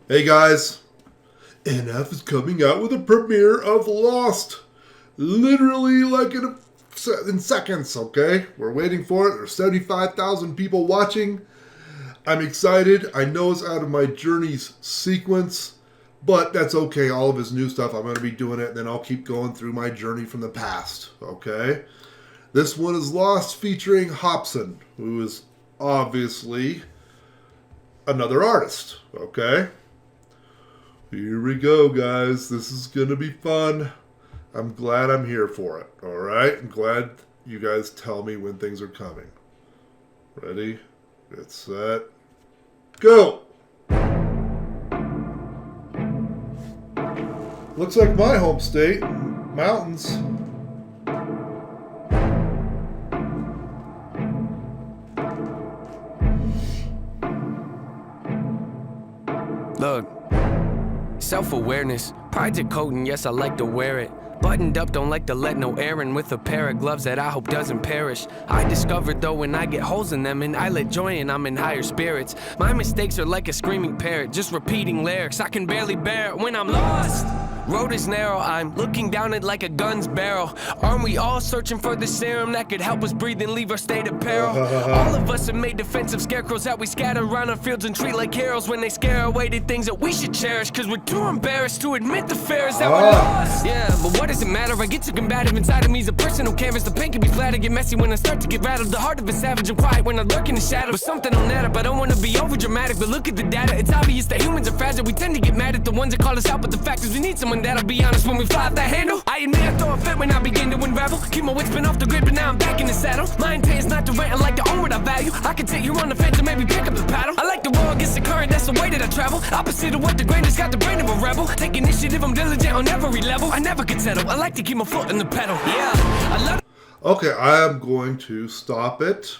Hey guys, NF is coming out with a premiere of Lost. Literally like in seconds, okay? We're waiting for it. There's 75,000 people watching. I'm excited. I know it's out of my Journey's sequence, but that's okay. All of his new stuff, I'm going to be doing it, and then I'll keep going through my journey from the past, okay? This one is Lost featuring Hobson, who is obviously another artist, okay? Here we go, guys. This is going to be fun. I'm glad I'm here for it, alright? I'm glad you guys tell me when things are coming. Ready? Get set. Go! Looks like my home state. Mountains. Look, self-awareness, pride's a coat and yes, I like to wear it. Buttoned up, don't like to let no air in with a pair of gloves that I hope doesn't perish. I discovered though when I get holes in them and I let joy in, I'm in higher spirits. My mistakes are like a screaming parrot, just repeating lyrics. I can barely bear it when I'm lost. Road is narrow, I'm looking down it like a gun's barrel. Aren't we all searching for the serum that could help us breathe and leave our state of peril? All of us have made defensive scarecrows that we scatter around our fields and treat like heroes when they scare away the things that we should cherish. Cause we're too embarrassed to admit the fear is that we're lost. Yeah, but what does it matter? I get too combative inside of me is a personal canvas. The pain can be flat, I get messy when I start to get rattled. The heart of a savage and quiet when I lurk in the shadow. But something on that up, I don't wanna be over dramatic. But look at the data, it's obvious that humans are fragile. We tend to get mad at the ones that call us out, but the fact is we need someone that'll be honest when we fly off that handle. I admit I throw a fit when I begin to unravel. Keep my wits been off the grid, but now I'm back in the saddle. My intent is not to rant, I like to own what I value. I can take you on the fence and maybe pick up the paddle. I like to roll against the current, that's the way that I travel. Opposite of what the grain has got the brain of a rebel. Take initiative, I'm diligent on every level. I never could settle, I like to keep my foot in the pedal. Yeah, I love. Okay, I am going to stop it.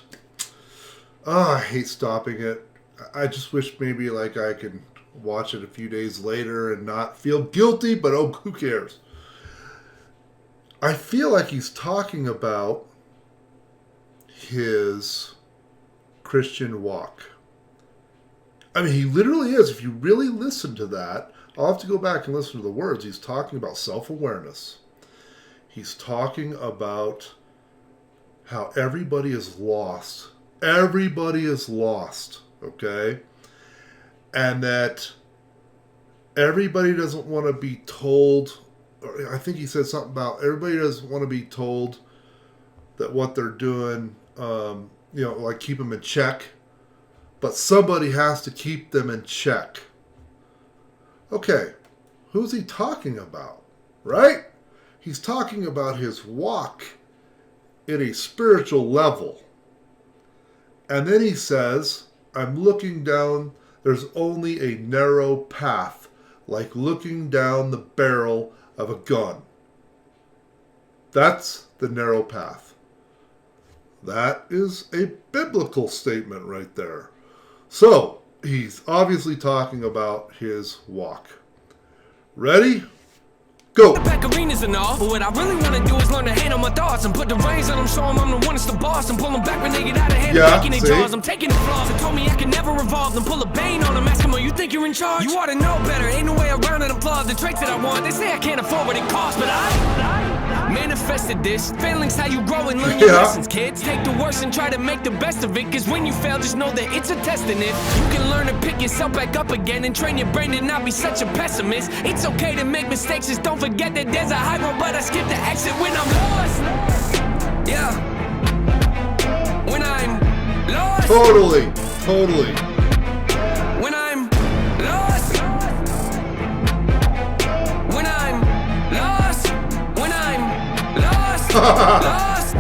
I hate stopping it. I just wish maybe like I can watch it a few days later and not feel guilty, but oh, who cares? I feel like he's talking about his Christian walk. I mean, he literally is. If you really listen to that, I'll have to go back and listen to the words. He's talking about self-awareness. He's talking about how everybody is lost. Everybody is lost, okay? And that everybody doesn't want to be told, or I think he said something about everybody doesn't want to be told that what they're doing, like keep them in check, but somebody has to keep them in check. Okay, who's he talking about, right? He's talking about his walk at a spiritual level. And then he says, I'm looking down, there's only a narrow path, like looking down the barrel of a gun. That's the narrow path. That is a biblical statement right there. So, he's obviously talking about his walk. Ready? Go! Back arenas and all, but what I really want to do is learn to handle my thoughts and put the reins on them, show them I'm the one that's the boss, and pull them back when they get out of hand and breaking their jaws. I'm taking the flaws and told me I can never revolve, then pull a bane on them, ask them, oh, you think you're in charge? You ought to know better, ain't no way around it, applaud the traits that I want. They say I can't afford what it costs, but I manifested this. Failing's how you grow and learn your lessons, kids. Take the worst and try to make the best of it, cause when you fail, just know that it's a test, and if you can learn to pick yourself back up again and train your brain to not be such a pessimist. It's okay to make mistakes, just don't forget that there's a high road, but I skip the exit when I'm lost. Yeah. When I'm lost. Totally. When I'm lost. When I'm lost. When I'm lost. Lost.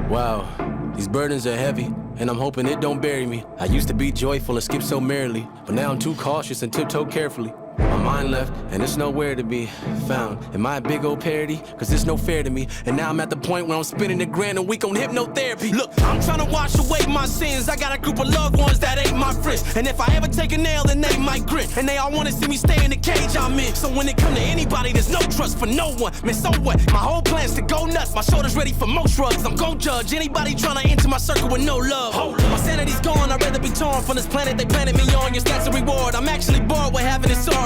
Wow, these burdens are heavy, and I'm hoping it don't bury me. I used to be joyful and skip so merrily, but now I'm too cautious and tiptoe carefully. My mind left, and it's nowhere to be found. Am I a big old parody? Cause it's no fair to me. And now I'm at the point where I'm spending $1,000 a week on hypnotherapy. Look, I'm trying to wash away my sins. I got a group of loved ones that ain't my friends. And if I ever take a nail, then they might grit. And they all wanna see me stay in the cage I'm in. So when it come to anybody, there's no trust for no one. Man, so what? My whole plan's to go nuts. My shoulder's ready for most shrugs. I'm gon' judge anybody trying to enter my circle with no love. My sanity's gone, I'd rather be torn from this planet they planted me on. Your stats a reward. I'm actually bored with having it hard.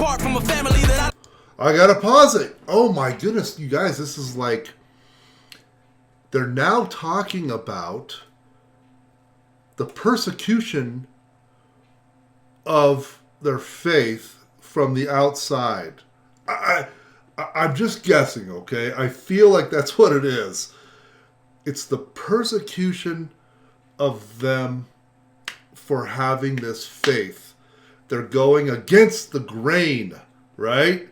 apart from a family that I gotta pause it. Oh my goodness, you guys, this is like, they're now talking about the persecution of their faith from the outside. I'm just guessing, okay? I feel like that's what it is. It's the persecution of them for having this faith. They're going against the grain, right?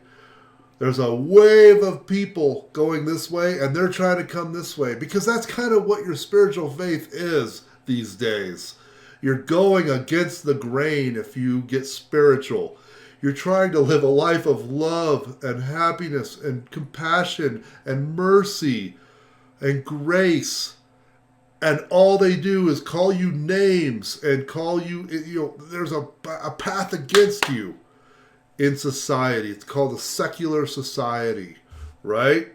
There's a wave of people going this way, and they're trying to come this way, because that's kind of what your spiritual faith is these days. You're going against the grain if you get spiritual. You're trying to live a life of love and happiness and compassion and mercy and grace. And all they do is call you names and call you, there's a path against you in society. It's called a secular society, right?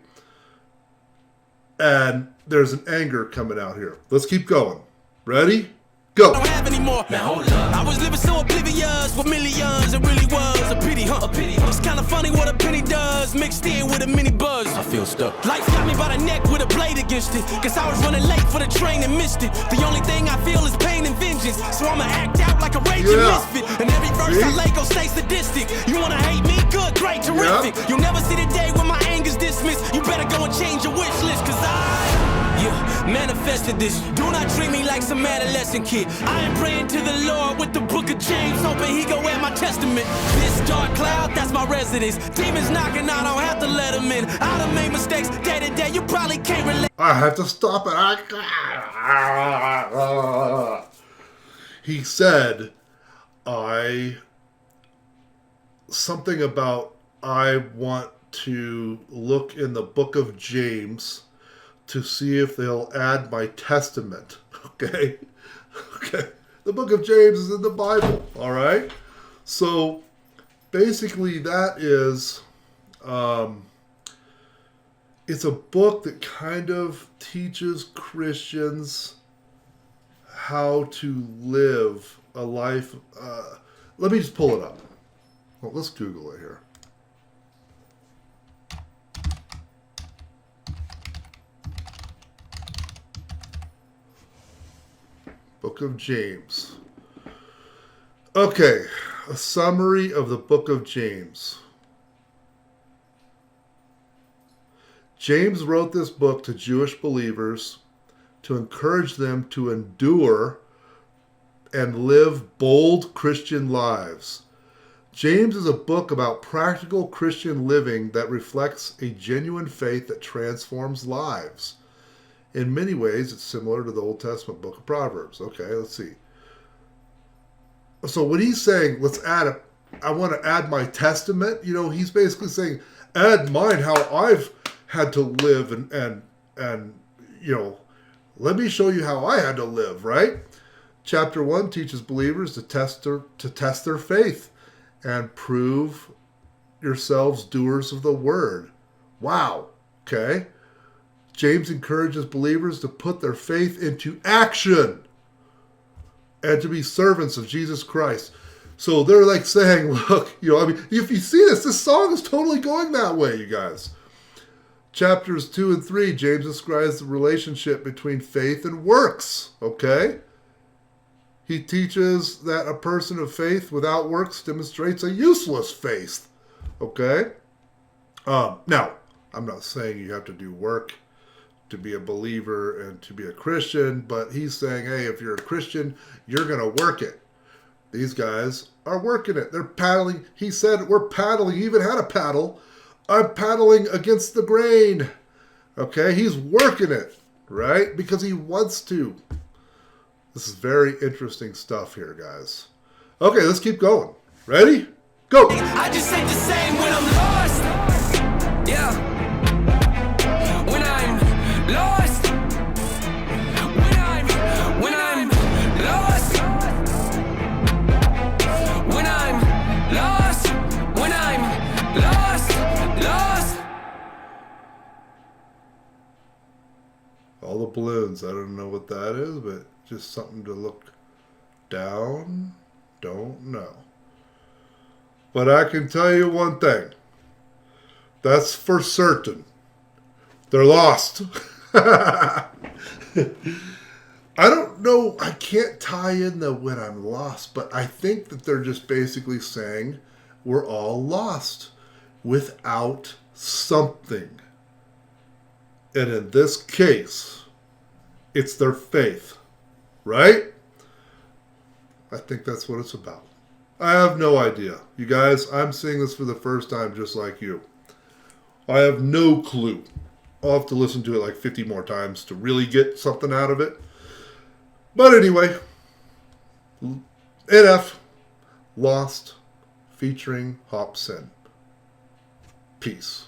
And there's an anger coming out here. Let's keep going. Ready? Go. I don't have anymore. Now hold up. I was living so oblivious with millions. It really was a pity, huh? A pity. It's kind of funny what a penny does, mixed in with a mini buzz. I feel stuck. Life got me by the neck with a blade against it. Cause I was running late for the train and missed it. The only thing I feel is pain and vengeance. So I'ma act out like a raging misfit. And every verse I lay gon' stay sadistic. You wanna hate me? Good, great, terrific. You'll never see the day when my anger's dismissed. You better go and change your wish list. Cause manifested this. Do not treat me like some adolescent kid. I am praying to the Lord with the book of James, hoping he go at my testament. This dark cloud, that's my residence. Demons knocking, I don't have to let them in. I done made mistakes day to day, you probably can't relate. I have to stop it. He said, something about, I want to look in the book of James to see if they'll add my testament. Okay? Okay. The book of James is in the Bible. All right? So basically that is, it's a book that kind of teaches Christians how to live a life. Let me just pull it up. Well, let's Google it here. Book of James. Okay, a summary of the book of James. James wrote this book to Jewish believers to encourage them to endure and live bold Christian lives. James is a book about practical Christian living that reflects a genuine faith that transforms lives. In many ways, it's similar to the Old Testament book of Proverbs. Okay, let's see. So when he's saying, I want to add my testament, he's basically saying, add mine how I've had to live and let me show you how I had to live, right? Chapter 1 teaches believers to test their faith and prove yourselves doers of the word. Wow. Okay. James encourages believers to put their faith into action and to be servants of Jesus Christ. So they're like saying, look, if you see this song is totally going that way, you guys. Chapters 2 and 3, James describes the relationship between faith and works, okay? He teaches that a person of faith without works demonstrates a useless faith, okay? Now, I'm not saying you have to do work to be a believer and to be a Christian, but he's saying, hey, if you're a Christian, you're going to work it. These guys are working it. They're paddling. He said, we're paddling. He even had a paddle. I'm paddling against the grain. Okay, he's working it, right? Because he wants to. This is very interesting stuff here, guys. Okay, let's keep going. Ready? Go. I just ain't the same when I'm lost. Yeah. When I'm lost. When I'm lost. When I'm lost. When I'm lost. All the balloons. I don't know what that is, but just something to look down. Don't know. But I can tell you one thing. That's for certain. They're lost. I don't know. I can't tie in the when I'm lost, but I think that they're just basically saying we're all lost without something. And in this case, it's their faith, right? I think that's what it's about. I have no idea. You guys, I'm seeing this for the first time just like you. I have no clue. I'll have to listen to it like 50 more times to really get something out of it. But anyway, NF, Lost, featuring Hopsin. Peace.